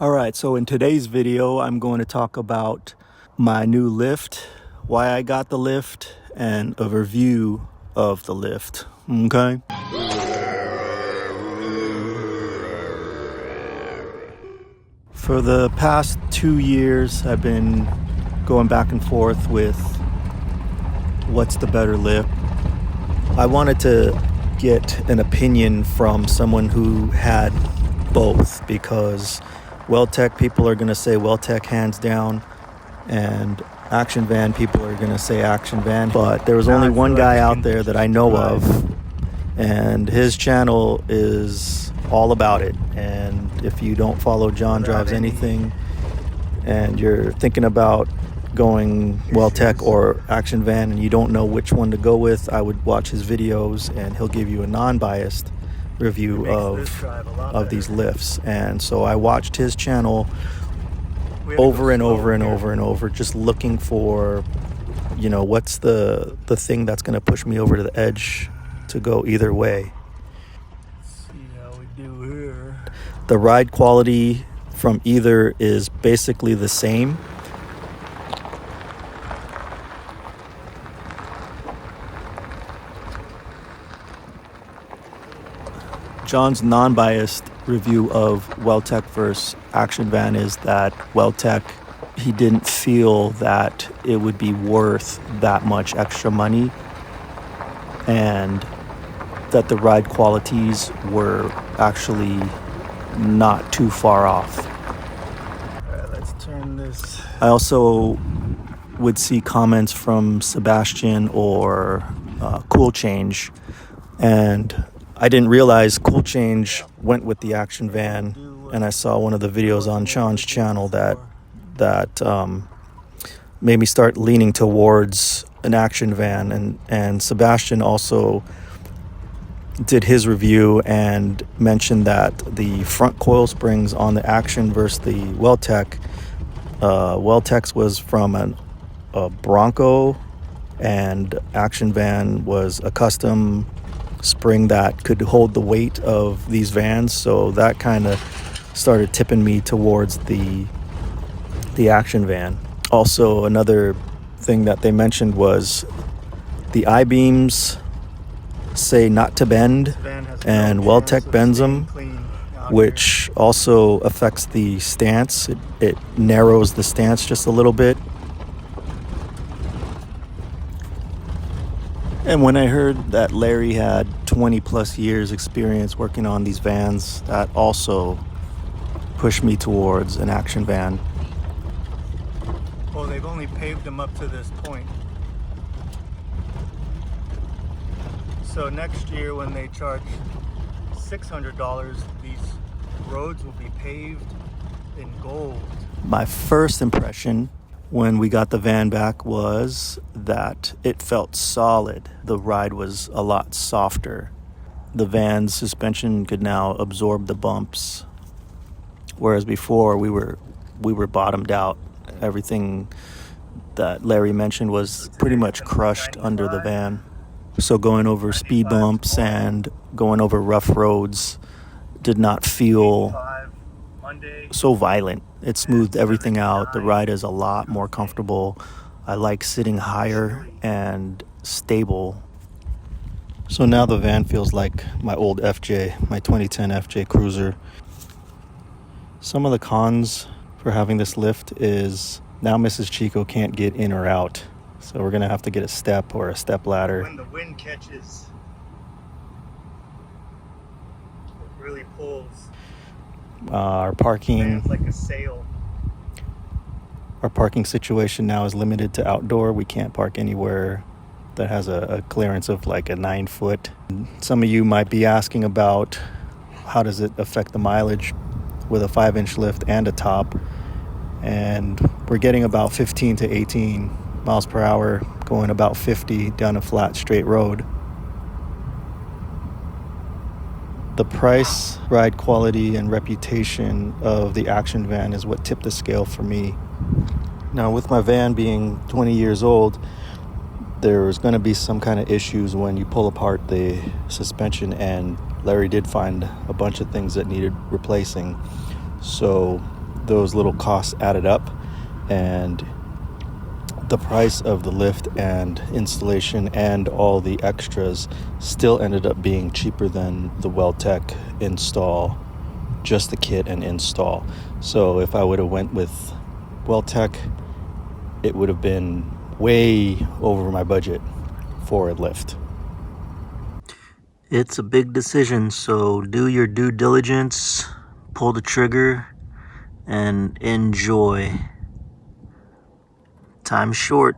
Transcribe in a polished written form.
Alright, so in today's video, I'm going to talk about my new lift, why I got the lift, and a review of the lift, okay? For the past 2 years, I've been going back and forth with what's the better lift. I wanted to get an opinion from someone who had both, because Weldtech people are going to say Weldtech hands down, and Action Van people are going to say Action Van. But there was only one guy out there that I know of, and his channel is all about it. And if you don't follow John Drives Anything and you're thinking about going Weldtech or Action Van and you don't know which one to go with, I would watch his videos and he'll give you a non-biased review of these lifts. And so I watched his channel over and over and over and over, just looking for, you know, what's the thing that's going to push me over to the edge to go either way. Let's see how we do here. The ride quality from either is basically the same. John's non-biased review of Weldtech versus Action Van is that Weldtech, he didn't feel that it would be worth that much extra money, and that the ride qualities were actually not too far off. All right, let's turn this. I also would see comments from Sebastian or Cool Change, and I didn't realize Cool Change went with the Action Van, and I saw one of the videos on Sean's channel that made me start leaning towards an Action Van, and Sebastian also did his review and mentioned that the front coil springs on the Action versus the Weldtech, Weldtech's was from a Bronco, and Action Van was a custom spring that could hold the weight of these vans. So that kind of started tipping me towards the Action Van. Also, another thing that they mentioned was the I-beams say not to bend, and Weldtech bends them, which also affects the stance. It narrows the stance just a little bit. And when I heard that Larry had 20 plus years experience working on these vans, that also pushed me towards an Action Van. Well, they've only paved them up to this point. So next year when they charge $600, these roads will be paved in gold. My first impression when we got the van back was that it felt solid. The ride was a lot softer. The van's suspension could now absorb the bumps, whereas before we were bottomed out. Everything that Larry mentioned was pretty much crushed under the van. So going over speed bumps and going over rough roads did not feel so violent. It smoothed everything out. The ride is a lot more comfortable. I like sitting higher and stable. So now the van feels like my old FJ, my 2010 FJ Cruiser. Some of the cons for having this lift is now Mrs. Chico can't get in or out. So we're going to have to get a step or a step ladder. When the wind catches, it really pulls. Our parking, it's like a sail. Our parking situation now is limited to outdoor. We can't park anywhere that has a clearance of like a 9 foot. Some of you might be asking about how does it affect the mileage with a 5-inch lift and a top. And we're getting about 15 to 18 miles per hour, going about 50 down a flat straight road. The price, ride quality, and reputation of the Action Van is what tipped the scale for me. Now, with my van being 20 years old, there's going to be some kind of issues when you pull apart the suspension, and Larry did find a bunch of things that needed replacing. So those little costs added up, and the price of the lift and installation and all the extras still ended up being cheaper than the Weldtech install, just the kit and install. So if I would have went with Weldtech, it would have been way over my budget for a lift. It's a big decision, so do your due diligence, pull the trigger, and enjoy. Time's short.